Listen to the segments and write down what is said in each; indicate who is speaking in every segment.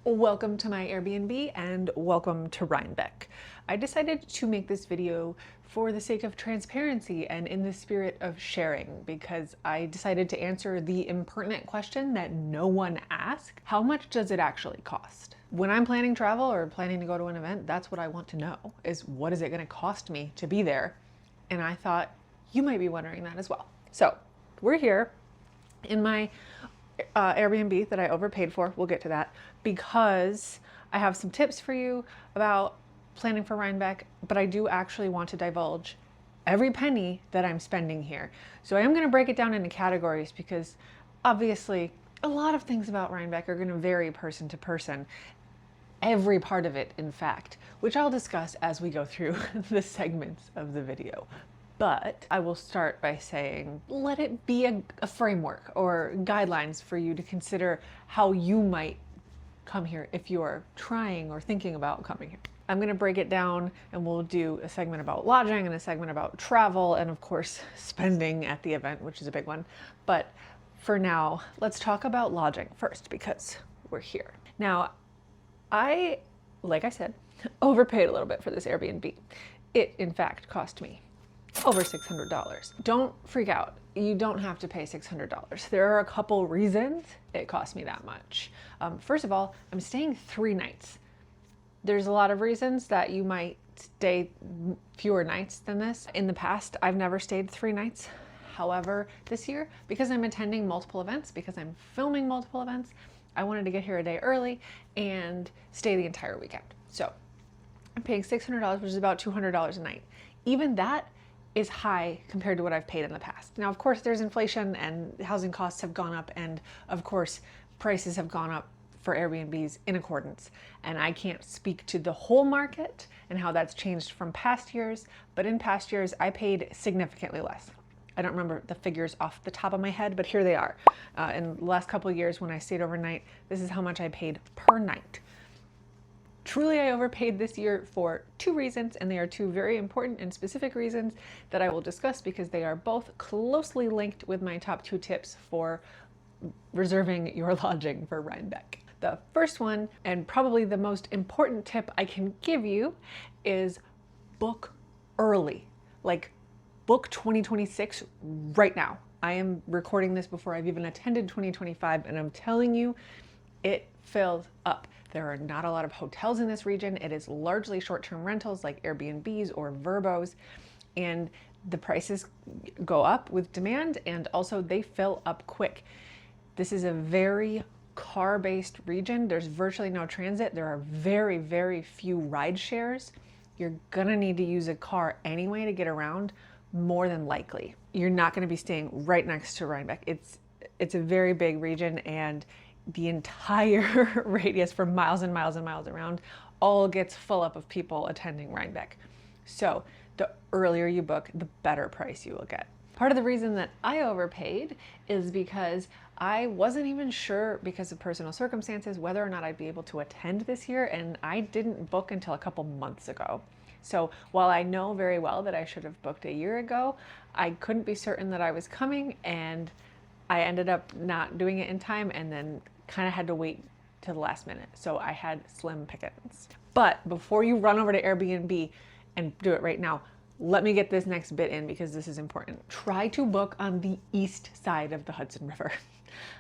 Speaker 1: Welcome to my Airbnb and welcome to Rhinebeck. I decided to make this video for the sake of transparency and in the spirit of sharing because I decided to answer the impertinent question that no one asked. How much does it actually cost? When I'm planning travel or planning to go to an event, that's what I want to know, is what is it going to cost me to be there? And I thought you might be wondering that as well. So we're here in my Airbnb that I overpaid for. We'll get to that because I have some tips for you about planning for Rhinebeck, but I do actually want to divulge every penny that I'm spending here. So I am going to break it down into categories because obviously a lot of things about Rhinebeck are going to vary person to person. Every part of it, in fact, which I'll discuss as we go through the segments of the video. But I will start by saying, let it be a framework or guidelines for you to consider how you might come here if you're trying or thinking about coming here. I'm going to break it down and we'll do a segment about lodging and a segment about travel and of course spending at the event, which is a big one. But for now, let's talk about lodging first because we're here. Now, like I said, overpaid a little bit for this Airbnb. It in fact cost me over $600. Don't freak out. You don't have to pay $600. There are a couple reasons it cost me that much. First of all, I'm staying 3 nights. There's a lot of reasons that you might stay fewer nights than this. In the past, I've never stayed 3 nights. However, this year, because I'm attending multiple events, because I'm filming multiple events, I wanted to get here a day early and stay the entire weekend. So I'm paying $600, which is about $200 a night. Even that is high compared to what I've paid in the past. Now, of course, there's inflation and housing costs have gone up, and of course, prices have gone up for Airbnbs in accordance. And I can't speak to the whole market and how that's changed from past years, but in past years, I paid significantly less. I don't remember the figures off the top of my head, but here they are. In the last couple of years when I stayed overnight, this is how much I paid per night. Truly, I overpaid this year for 2 reasons, and they are 2 very important and specific reasons that I will discuss because they are both closely linked with my top 2 tips for reserving your lodging for Rhinebeck. The first one, and probably the most important tip I can give you, is book early. Like, book 2026 right now. I am recording this before I've even attended 2025, and I'm telling you, it fills up. There are not a lot of hotels in this region. It is largely short-term rentals like Airbnbs or Verbos, and the prices go up with demand, and also they fill up quick. This is a very car-based region. There's virtually no transit. There are very, very few ride shares. You're gonna need to use a car anyway to get around, more than likely. You're not gonna be staying right next to Rhinebeck. It's a very big region, and the entire radius for miles and miles and miles around all gets full up of people attending Rhinebeck. So the earlier you book, the better price you will get. Part of the reason that I overpaid is because I wasn't even sure, because of personal circumstances, whether or not I'd be able to attend this year, and I didn't book until a couple months ago. So while I know very well that I should have booked a year ago, I couldn't be certain that I was coming, and I ended up not doing it in time and then kind of had to wait to the last minute. So I had slim pickings. But before you run over to Airbnb and do it right now, let me get this next bit in because this is important. Try to book on the east side of the Hudson River.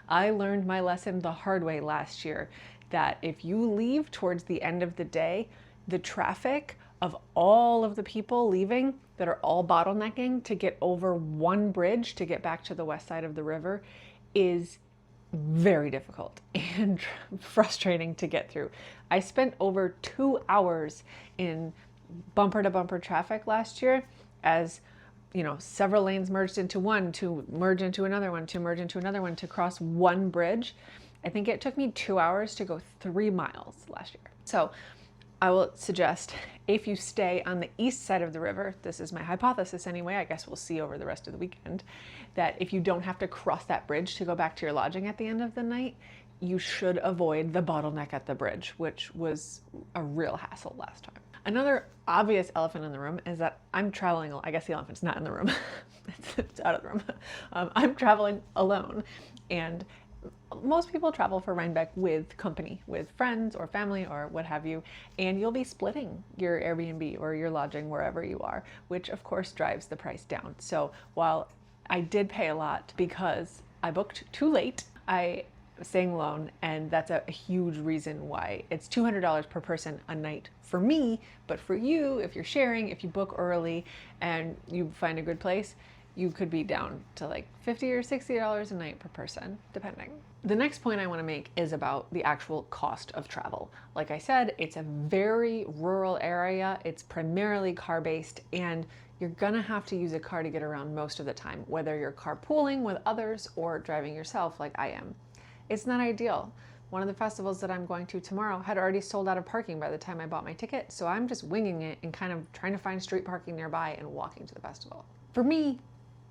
Speaker 1: I learned my lesson the hard way last year that if you leave towards the end of the day, the traffic of all of the people leaving that are all bottlenecking to get over one bridge to get back to the west side of the river is very difficult and frustrating to get through. I spent over 2 hours in bumper to bumper traffic last year as, you know, several lanes merged into one, to merge into another one, to merge into another one, to cross one bridge. I think it took me 2 hours to go 3 miles last year. So I will suggest if you stay on the east side of the river, this is my hypothesis anyway, I guess we'll see over the rest of the weekend, that if you don't have to cross that bridge to go back to your lodging at the end of the night, you should avoid the bottleneck at the bridge, which was a real hassle last time. Another obvious elephant in the room is that I'm traveling, I guess the elephant's not in the room, it's out of the room. I'm traveling alone, and most people travel for Rhinebeck with company, with friends or family or what have you, and you'll be splitting your Airbnb or your lodging wherever you are, which of course drives the price down. So while I did pay a lot because I booked too late, I was staying alone, and that's a huge reason why it's $200 per person a night for me. But for you, if you're sharing, if you book early and you find a good place, you could be down to like $50 or $60 a night per person, depending. The next point I want to make is about the actual cost of travel. Like I said, it's a very rural area. It's primarily car-based, and you're gonna have to use a car to get around most of the time, whether you're carpooling with others or driving yourself like I am. It's not ideal. One of the festivals that I'm going to tomorrow had already sold out of parking by the time I bought my ticket, so I'm just winging it and kind of trying to find street parking nearby and walking to the festival. For me,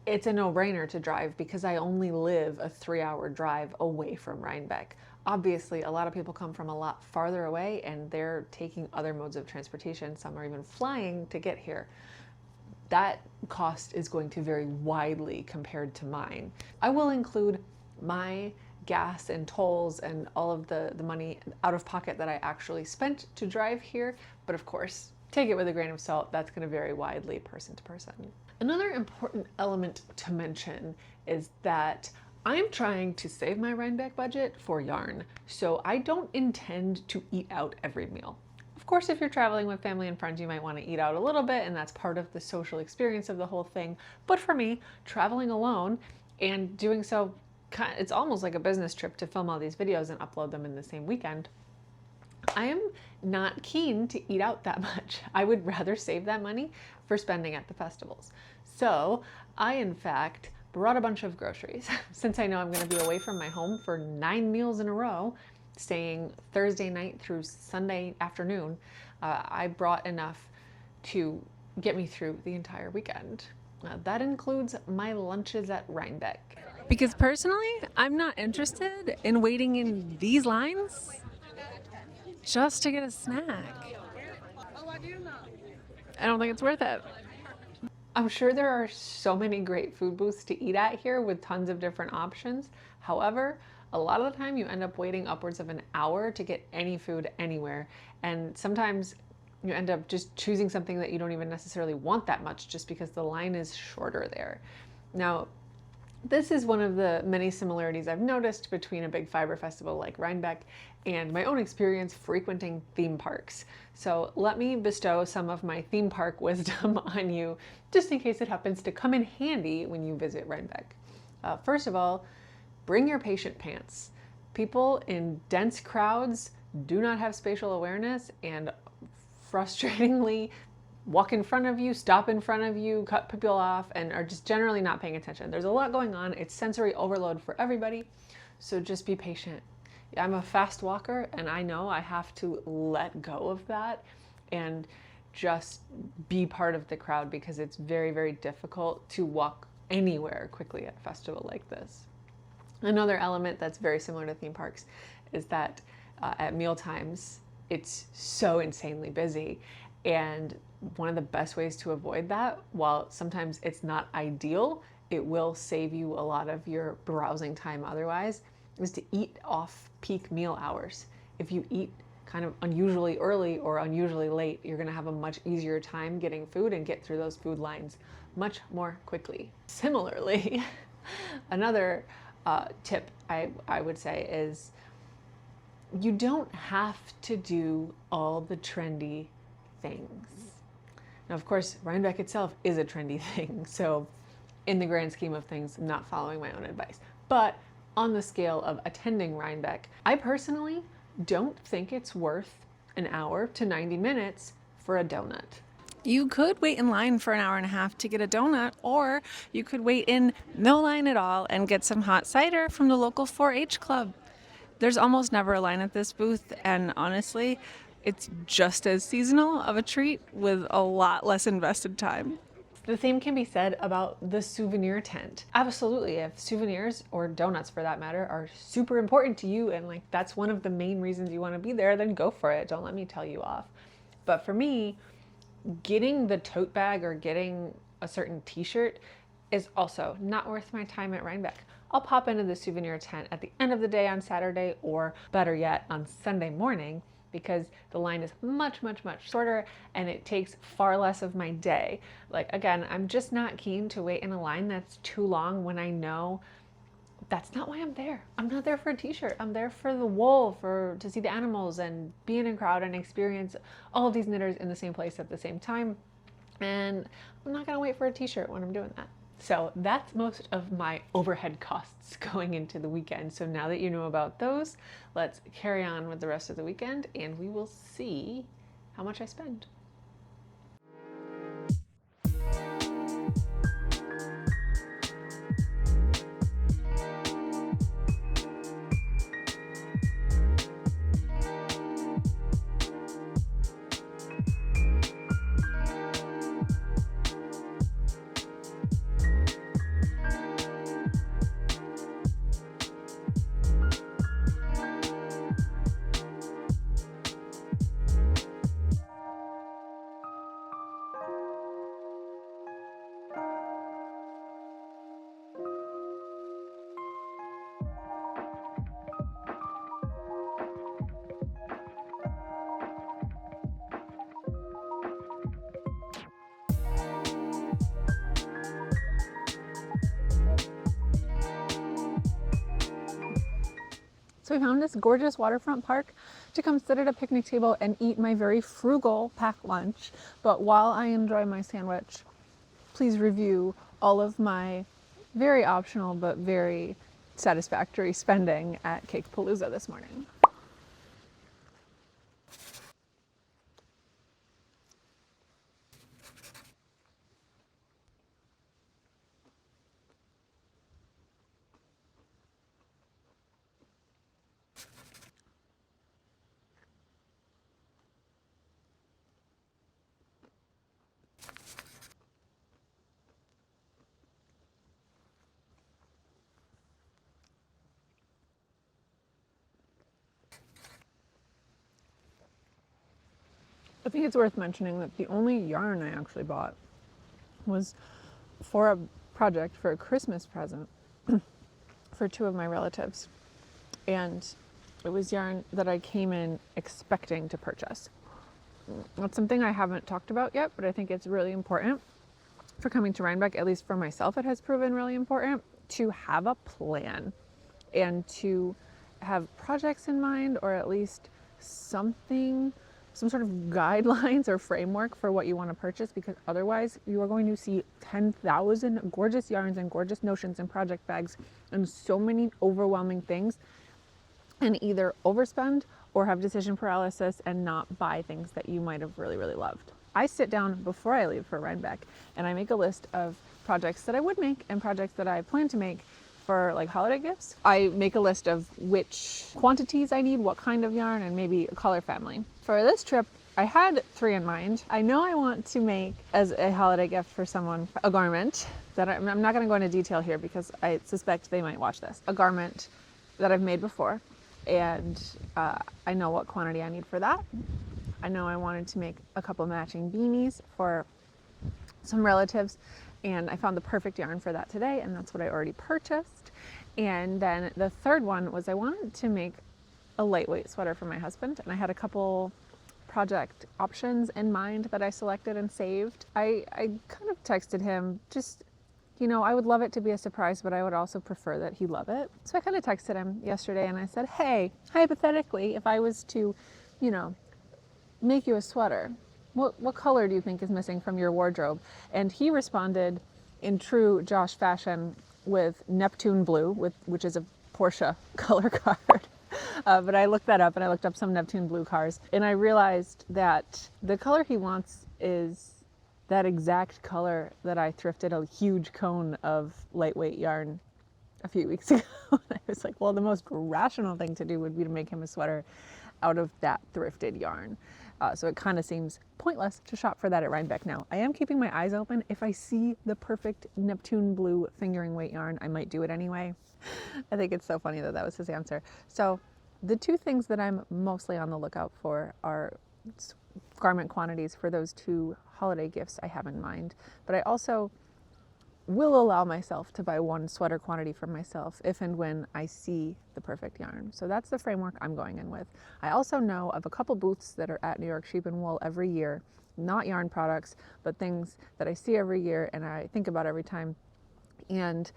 Speaker 1: it's a no-brainer to drive because I only live a 3-hour drive away from Rhinebeck. Obviously, a lot of people come from a lot farther away and they're taking other modes of transportation. Some are even flying to get here. That cost is going to vary widely compared to mine. I will include my gas and tolls and all of the money out of pocket that I actually spent to drive here, but of course, take it with a grain of salt. That's going to vary widely person to person. Another important element to mention is that I'm trying to save my Rhinebeck budget for yarn, so I don't intend to eat out every meal. Of course, if you're traveling with family and friends, you might want to eat out a little bit, and that's part of the social experience of the whole thing. But for me, traveling alone and doing so, it's almost like a business trip to film all these videos and upload them in the same weekend. I am not keen to eat out that much. I would rather save that money for spending at the festivals. So I, in fact, brought a bunch of groceries. Since I know I'm going to be away from my home for 9 meals in a row, staying Thursday night through Sunday afternoon, I brought enough to get me through the entire weekend. That includes my lunches at Rhinebeck. Because personally, I'm not interested in waiting in these lines just to get a snack. I don't think it's worth it. I'm sure there are so many great food booths to eat at here with tons of different options. However, a lot of the time you end up waiting upwards of an hour to get any food anywhere. And sometimes you end up just choosing something that you don't even necessarily want that much just because the line is shorter there. Now, this is one of the many similarities I've noticed between a big fiber festival like Rhinebeck and my own experience frequenting theme parks. So let me bestow some of my theme park wisdom on you, just in case it happens to come in handy when you visit Rhinebeck. First of all, bring your patient pants. People in dense crowds do not have spatial awareness and frustratingly walk in front of you, stop in front of you, cut people off, and are just generally not paying attention. There's a lot going on. It's sensory overload for everybody, so just be patient. I'm a fast walker, and I know I have to let go of that and just be part of the crowd because it's very, very difficult to walk anywhere quickly at a festival like this. Another element that's very similar to theme parks is that at meal times, it's so insanely busy. And one of the best ways to avoid that, while sometimes it's not ideal, it will save you a lot of your browsing time otherwise, is to eat off peak meal hours. If you eat kind of unusually early or unusually late, you're gonna have a much easier time getting food and get through those food lines much more quickly. Similarly, another tip I would say is you don't have to do all the trendy things. Now, of course, Rhinebeck itself is a trendy thing, so in the grand scheme of things, I'm not following my own advice. But on the scale of attending Rhinebeck, I personally don't think it's worth an hour to 90 minutes for a donut. You could wait in line for an hour and a half to get a donut, or you could wait in no line at all and get some hot cider from the local 4-H club. There's almost never a line at this booth, and honestly, it's just as seasonal of a treat with a lot less invested time. The same can be said about the souvenir tent. Absolutely, if souvenirs, or donuts for that matter, are super important to you and like that's one of the main reasons you want to be there, then go for it. Don't let me tell you off. But for me, getting the tote bag or getting a certain t-shirt is also not worth my time at Rhinebeck. I'll pop into the souvenir tent at the end of the day on Saturday, or better yet, on Sunday morning, because the line is much, much, much shorter and it takes far less of my day. Like, again, I'm just not keen to wait in a line that's too long when I know that's not why I'm there. I'm not there for a t-shirt. I'm there for the wool, to see the animals and be in a crowd and experience all of these knitters in the same place at the same time. And I'm not gonna wait for a t-shirt when I'm doing that. So that's most of my overhead costs going into the weekend. So now that you know about those, let's carry on with the rest of the weekend and we will see how much I spend. So we found this gorgeous waterfront park to come sit at a picnic table and eat my very frugal packed lunch. But while I enjoy my sandwich, please review all of my very optional but very satisfactory spending at Cake Palooza this morning. I think it's worth mentioning that the only yarn I actually bought was for a project, for a Christmas present for two of my relatives. And it was yarn that I came in expecting to purchase. That's something I haven't talked about yet, but I think it's really important for coming to Rhinebeck. At least for myself, it has proven really important to have a plan and to have projects in mind, or at least something, some sort of guidelines or framework for what you want to purchase, because otherwise you are going to see 10,000 gorgeous yarns and gorgeous notions and project bags and so many overwhelming things, and either overspend or have decision paralysis and not buy things that you might have really, really loved. I sit down before I leave for Rhinebeck and I make a list of projects that I would make and projects that I plan to make for like holiday gifts. I make a list of which quantities I need, what kind of yarn, and maybe a color family. For this trip, I had 3 in mind. I know I want to make as a holiday gift for someone a garment that I'm not going to go into detail here because I suspect they might watch this. A garment that I've made before, and I know what quantity I need for that. I know I wanted to make a couple matching beanies for some relatives, and I found the perfect yarn for that today, and that's what I already purchased. And then the third one was I wanted to make a lightweight sweater for my husband, and I had a couple project options in mind that I selected and saved. I kind of texted him, just, you know, I would love it to be a surprise, but I would also prefer that he love it. So I kind of texted him yesterday and I said, hey, hypothetically, if I was to, you know, make you a sweater, what color do you think is missing from your wardrobe? And he responded in true Josh fashion with Neptune blue, which is a Porsche color card. But I looked that up and I looked up some Neptune blue cars, and I realized that the color he wants is that exact color that I thrifted a huge cone of lightweight yarn a few weeks ago. I was like, well, the most rational thing to do would be to make him a sweater out of that thrifted yarn. So it kind of seems pointless to shop for that at Rhinebeck now. I am keeping my eyes open. If I see the perfect Neptune blue fingering weight yarn, I might do it anyway. I think it's so funny that that was his answer. So the 2 things that I'm mostly on the lookout for are garment quantities for those 2 holiday gifts I have in mind. But I also will allow myself to buy one sweater quantity for myself if and when I see the perfect yarn. So that's the framework I'm going in with. I also know of a couple booths that are at New York Sheep and Wool every year, not yarn products, but things that I see every year and I think about every time. And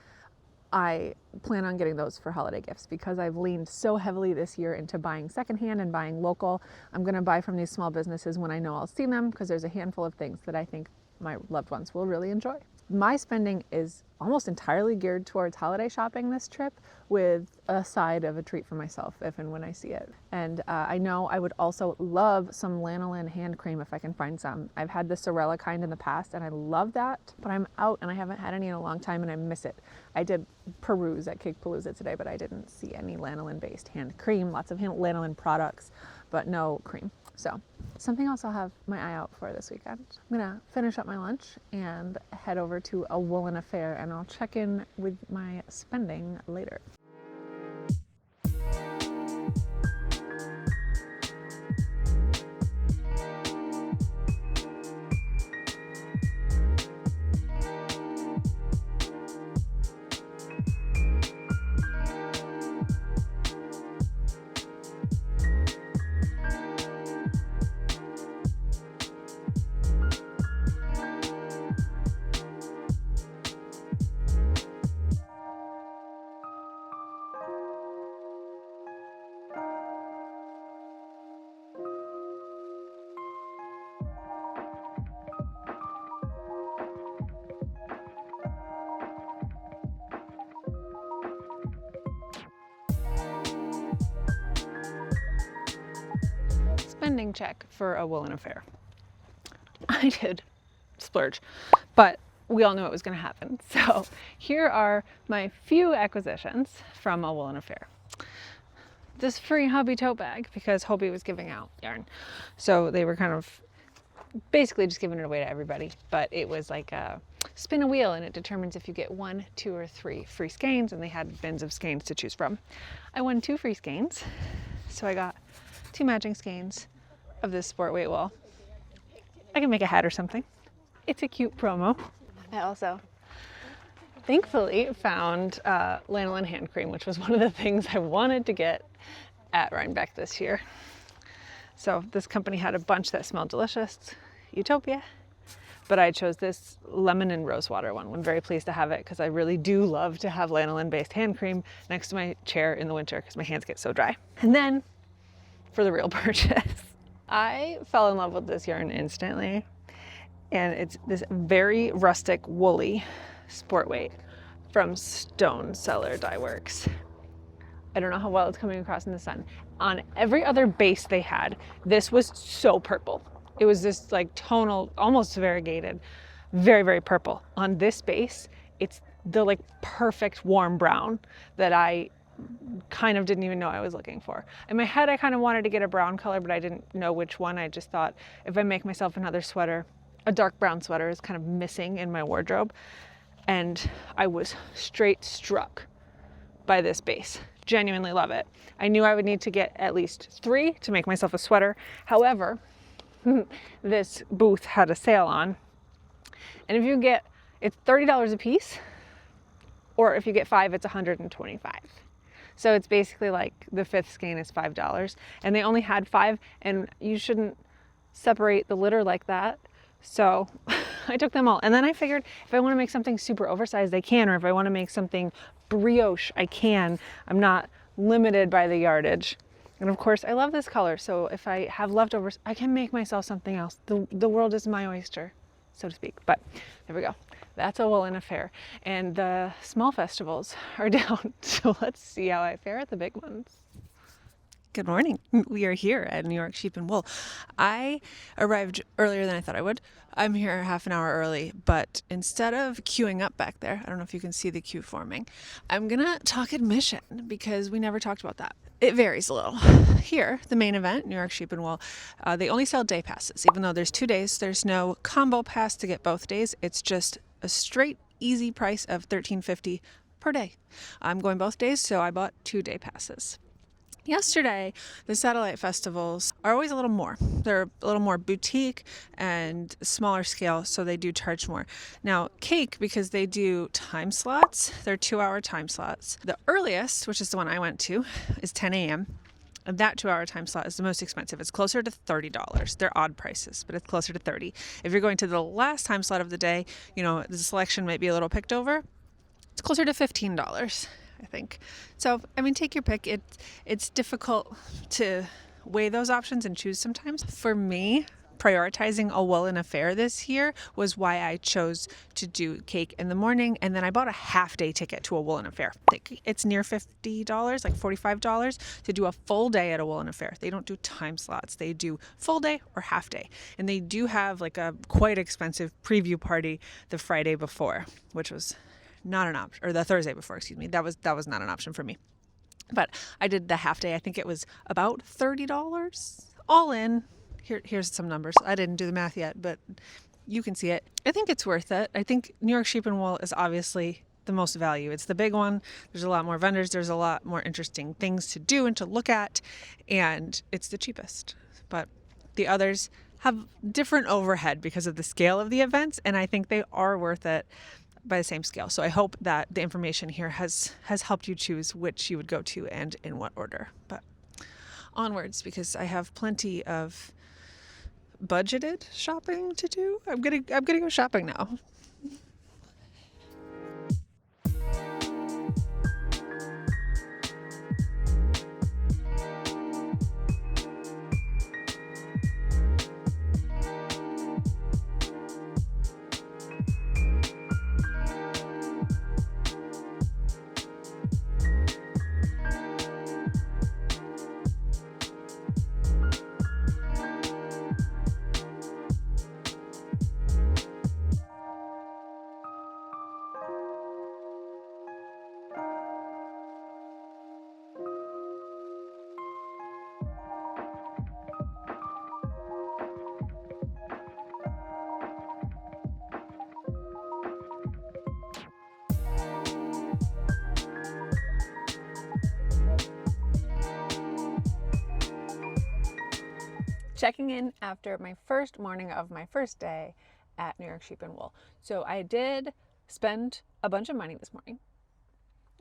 Speaker 1: I plan on getting those for holiday gifts because I've leaned so heavily this year into buying secondhand and buying local. I'm going to buy from these small businesses when I know I'll see them because there's a handful of things that I think my loved ones will really enjoy. My spending is almost entirely geared towards holiday shopping this trip, with a side of a treat for myself if and when I see it. And I know I would also love some lanolin hand cream if I can find some. I've had the Sorella kind in the past and I love that, but I'm out and I haven't had any in a long time and I miss it. I did peruse at Cakepalooza today, but I didn't see any lanolin based hand cream, lots of lanolin products, but no cream. So something else I'll have my eye out for this weekend. I'm gonna finish up my lunch and head over to a Woolen Affair, and I'll check in with my spending later. Spending check for a Woolen Affair. I did splurge, but we all knew it was going to happen. So here are my few acquisitions from a Woolen Affair. This free Hobby tote bag, because Hobby was giving out yarn. So they were kind of basically just giving it away to everybody, but it was like a spin a wheel and it determines if you get 1, 2, or 3 free skeins, and they had bins of skeins to choose from. I won 2 free skeins, so I got 2 matching skeins of this sport weight wool. I can make a hat or something. It's a cute promo. I also thankfully found lanolin hand cream, which was one of the things I wanted to get at Rhinebeck this year. So this company had a bunch that smelled delicious, Utopia, but I chose this lemon and rosewater one. I'm very pleased to have it because I really do love to have lanolin based hand cream next to my chair in the winter because my hands get so dry. And then for the real purchase, I fell in love with this yarn instantly, and it's this very rustic woolly sport weight from Stone Cellar Dye Works. I don't know how well it's coming across in the sun. On every other base they had, this was so purple. It was this like tonal, almost variegated, very, very purple. On this base, it's the like perfect warm brown that I kind of didn't even know I was looking for. In my head, I kind of wanted to get a brown color, but I didn't know which one. I just thought if I make myself another sweater, a dark brown sweater is kind of missing in my wardrobe. And I was straight struck by this base. Genuinely love it. I knew I would need to get at least 3 to make myself a sweater. However, this booth had a sale on, and if you get, it's $30 a piece, or if you get 5, it's $125. So it's basically like the 5th skein is $5, and they only had 5, and you shouldn't separate the litter like that. So I took them all. And then I figured if I want to make something super oversized, I can, or if I want to make something brioche, I can. I'm not limited by the yardage. And of course, I love this color. So if I have leftovers, I can make myself something else. The world is my oyster, so to speak. But there we go. That's a Woolen Affair. And the small festivals are down. So let's see how I fare at the big ones. Good morning. We are here at New York Sheep and Wool. I arrived earlier than I thought I would. I'm here half an hour early, but instead of queuing up back there, I don't know if you can see the queue forming, I'm gonna talk admission because we never talked about that. It varies a little. Here, the main event, New York Sheep and Wool, they only sell day passes. Even though there's 2 days, there's no combo pass to get both days. It's just a straight, easy price of $13.50 per day. I'm going both days, so I bought 2 day passes. Yesterday, the satellite festivals are always a little more. They're a little more boutique and smaller scale, so they do charge more. Now, Cake, because they do time slots, they're 2-hour time slots. The earliest, which is the one I went to, is 10 a.m. And that 2-hour time slot is the most expensive. It's closer to $30. They're odd prices, but it's closer to $30. If you're going to the last time slot of the day, the selection might be a little picked over. It's closer to $15. I think. So, take your pick. It's difficult to weigh those options and choose sometimes. For me, prioritizing a Woolen Affair this year was why I chose to do Cake in the morning, and then I bought a half-day ticket to a Woolen Affair. It's near $50, like $45, to do a full day at a Woolen Affair. They don't do time slots. They do full day or half day. And they do have like a quite expensive preview party the Friday before, which was not an option, or the Thursday before, excuse me. That was not an option for me. But I did the half day. I think it was about $30 all in. Here's some numbers. I didn't do the math yet, but you can see it. I think it's worth it. I think New York Sheep and Wool is obviously the most value. It's the big one. There's a lot more vendors. There's a lot more interesting things to do and to look at, and it's the cheapest. But the others have different overhead because of the scale of the events, and I think they are worth it by the same scale. So I hope that the information here has helped you choose which you would go to and in what order. But onwards, because I have plenty of budgeted shopping to do. I'm gonna go shopping now. Checking in after my first morning of my first day at New York Sheep and Wool. So I did spend a bunch of money this morning.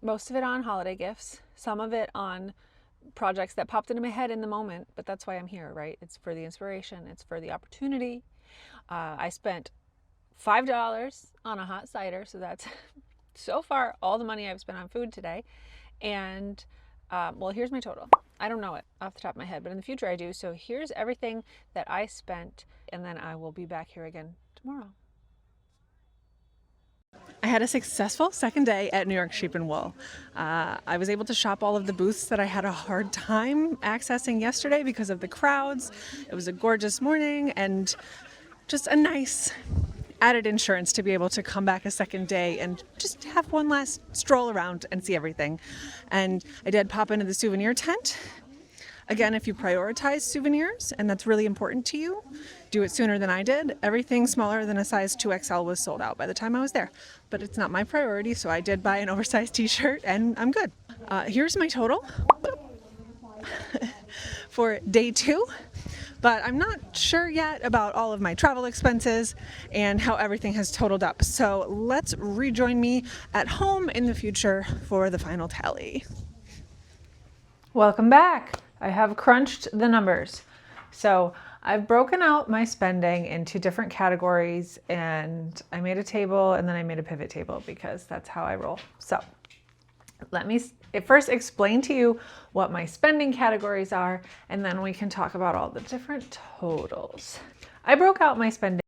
Speaker 1: Most of it on holiday gifts, some of it on projects that popped into my head in the moment, but that's why I'm here, right? It's for the inspiration, it's for the opportunity. I spent $5 on a hot cider, so that's so far all the money I've spent on food today. And well, here's my total. I don't know it off the top of my head, but in the future I do. So here's everything that I spent, and then I will be back here again tomorrow. I had a successful second day at New York Sheep and Wool. I was able to shop all of the booths that I had a hard time accessing yesterday because of the crowds. It was a gorgeous morning and just a nice added insurance to be able to come back a second day and just have one last stroll around and see everything. And I did pop into the souvenir tent. Again, if you prioritize souvenirs and that's really important to you, do it sooner than I did. Everything smaller than a size 2XL was sold out by the time I was there. But it's not my priority, so I did buy an oversized t-shirt and I'm good. Here's my total for day 2. But I'm not sure yet about all of my travel expenses and how everything has totaled up. So let's rejoin me at home in the future for the final tally. Welcome back. I have crunched the numbers. So I've broken out my spending into different categories, and I made a table and then I made a pivot table because that's how I roll. So let me first explain to you what my spending categories are, and then we can talk about all the different totals. I broke out my spending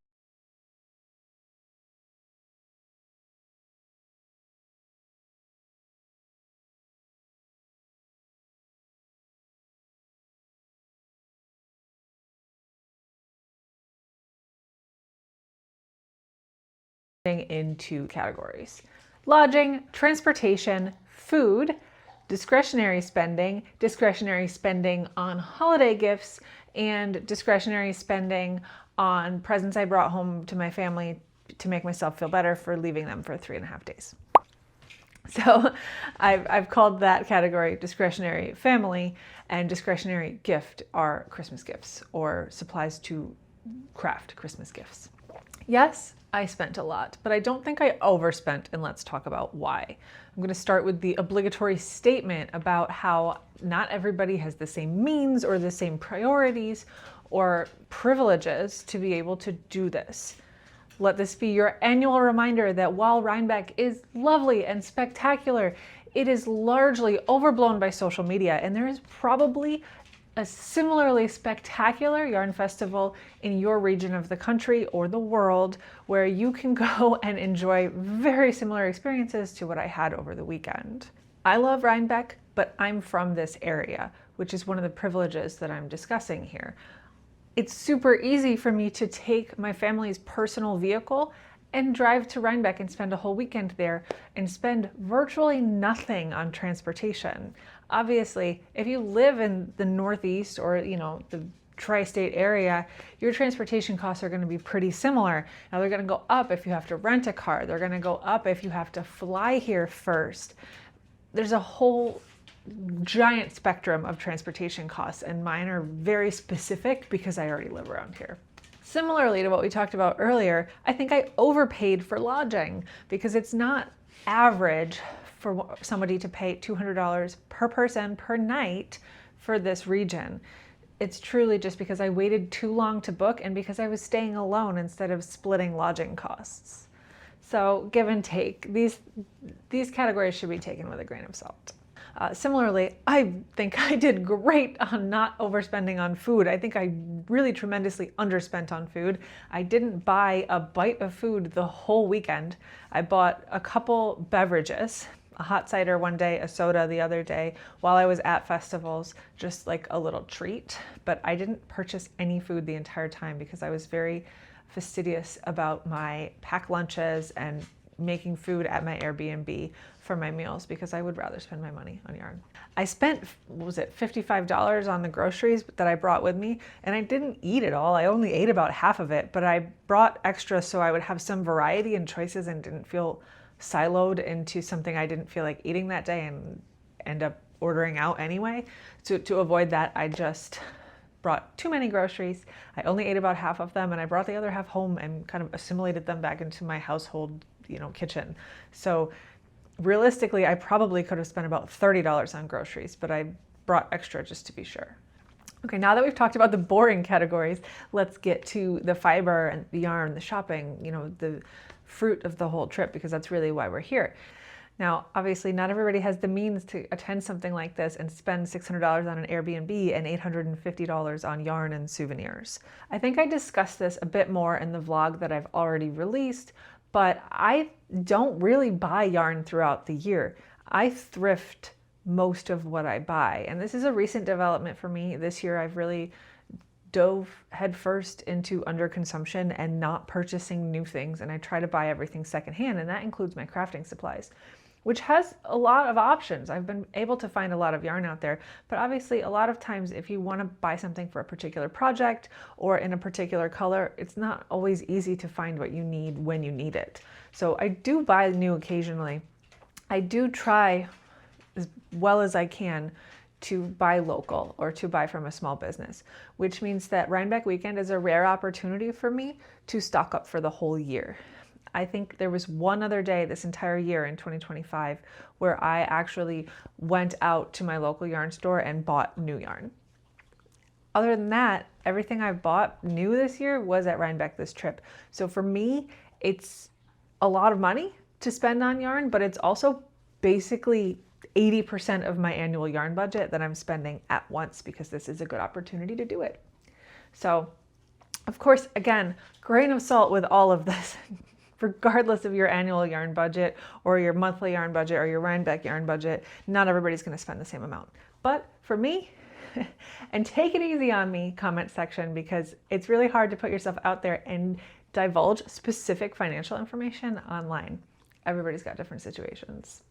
Speaker 1: into categories: lodging, transportation, food, discretionary spending on holiday gifts, and discretionary spending on presents I brought home to my family to make myself feel better for leaving them for 3.5 days. So I've called that category discretionary family, and discretionary gift are Christmas gifts or supplies to craft Christmas gifts. Yes, I spent a lot, but I don't think I overspent, and let's talk about why. I'm going to start with the obligatory statement about how not everybody has the same means or the same priorities or privileges to be able to do this. Let this be your annual reminder that while Rhinebeck is lovely and spectacular, it is largely overblown by social media, and there is probably a similarly spectacular yarn festival in your region of the country or the world where you can go and enjoy very similar experiences to what I had over the weekend. I love Rhinebeck, but I'm from this area, which is one of the privileges that I'm discussing here. It's super easy for me to take my family's personal vehicle and drive to Rhinebeck and spend a whole weekend there and spend virtually nothing on transportation. Obviously, if you live in the Northeast or, the tri-state area, your transportation costs are going to be pretty similar. Now they're going to go up if you have to rent a car. They're going to go up if you have to fly here first. There's a whole giant spectrum of transportation costs, and mine are very specific because I already live around here. Similarly to what we talked about earlier, I think I overpaid for lodging because it's not average for somebody to pay $200 per person per night for this region. It's truly just because I waited too long to book and because I was staying alone instead of splitting lodging costs. So give and take. These categories should be taken with a grain of salt. Similarly, I think I did great on not overspending on food. I think I really tremendously underspent on food. I didn't buy a bite of food the whole weekend. I bought a couple beverages, a hot cider one day, a soda the other day, while I was at festivals, just like a little treat. But I didn't purchase any food the entire time because I was very fastidious about my packed lunches and making food at my Airbnb for my meals because I would rather spend my money on yarn. I spent, $55 on the groceries that I brought with me, and I didn't eat it all. I only ate about half of it, but I brought extra so I would have some variety and choices and didn't feel siloed into something I didn't feel like eating that day and end up ordering out anyway. To avoid that, I just brought too many groceries. I only ate about half of them, and I brought the other half home and kind of assimilated them back into my household kitchen. So realistically, I probably could have spent about $30 on groceries, but I brought extra just to be sure. Okay, now that we've talked about the boring categories, let's get to the fiber and the yarn, the shopping, the fruit of the whole trip, because that's really why we're here. Now, obviously, not everybody has the means to attend something like this and spend $600 on an Airbnb and $850 on yarn and souvenirs. I think I discussed this a bit more in the vlog that I've already released, but I don't really buy yarn throughout the year. I thrift most of what I buy, and this is a recent development for me. This year, I've really dove headfirst into underconsumption and not purchasing new things, and I try to buy everything secondhand, and that includes my crafting supplies, which has a lot of options. I've been able to find a lot of yarn out there, but obviously a lot of times if you want to buy something for a particular project or in a particular color, it's not always easy to find what you need when you need it. So I do buy new occasionally. I do try as well as I can to buy local or to buy from a small business, which means that Rhinebeck weekend is a rare opportunity for me to stock up for the whole year. I think there was one other day this entire year in 2025 where I actually went out to my local yarn store and bought new yarn. Other than that, everything I've bought new this year was at Rhinebeck this trip. So for me, it's a lot of money to spend on yarn, but it's also basically 80% of my annual yarn budget that I'm spending at once because this is a good opportunity to do it. So, of course, again, grain of salt with all of this. Regardless of your annual yarn budget or your monthly yarn budget or your Rhinebeck yarn budget, not everybody's going to spend the same amount. But for me, and take it easy on me, comment section, because it's really hard to put yourself out there and divulge specific financial information online. Everybody's got different situations.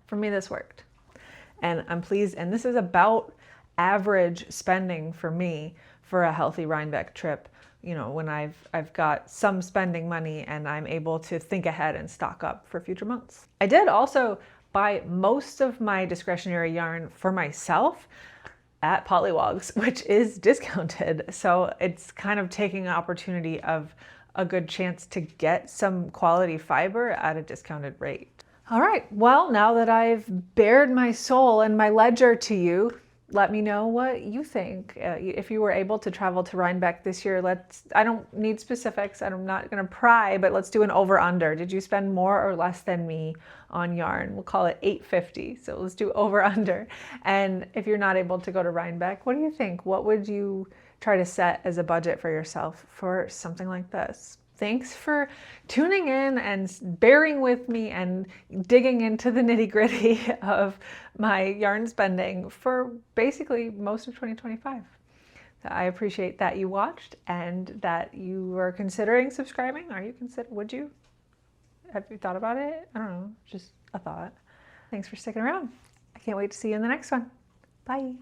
Speaker 1: For me, this worked. And I'm pleased, and this is about average spending for me for a healthy Rhinebeck trip. When I've got some spending money and I'm able to think ahead and stock up for future months. I did also buy most of my discretionary yarn for myself. at Polywogs, which is discounted. So it's kind of taking an opportunity of a good chance to get some quality fiber at a discounted rate. All right, well, now that I've bared my soul and my ledger to you, let me know what you think. If you were able to travel to Rhinebeck this year, I don't need specifics, I'm not gonna pry, but let's do an over-under. Did you spend more or less than me on yarn? We'll call it $8.50, so let's do over-under. And if you're not able to go to Rhinebeck, what do you think? What would you try to set as a budget for yourself for something like this? Thanks for tuning in and bearing with me and digging into the nitty-gritty of my yarn spending for basically most of 2025. I appreciate that you watched and that you were considering subscribing. Would you? Have you thought about it? I don't know, just a thought. Thanks for sticking around. I can't wait to see you in the next one. Bye.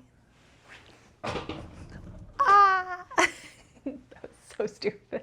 Speaker 1: Ah! That was so stupid.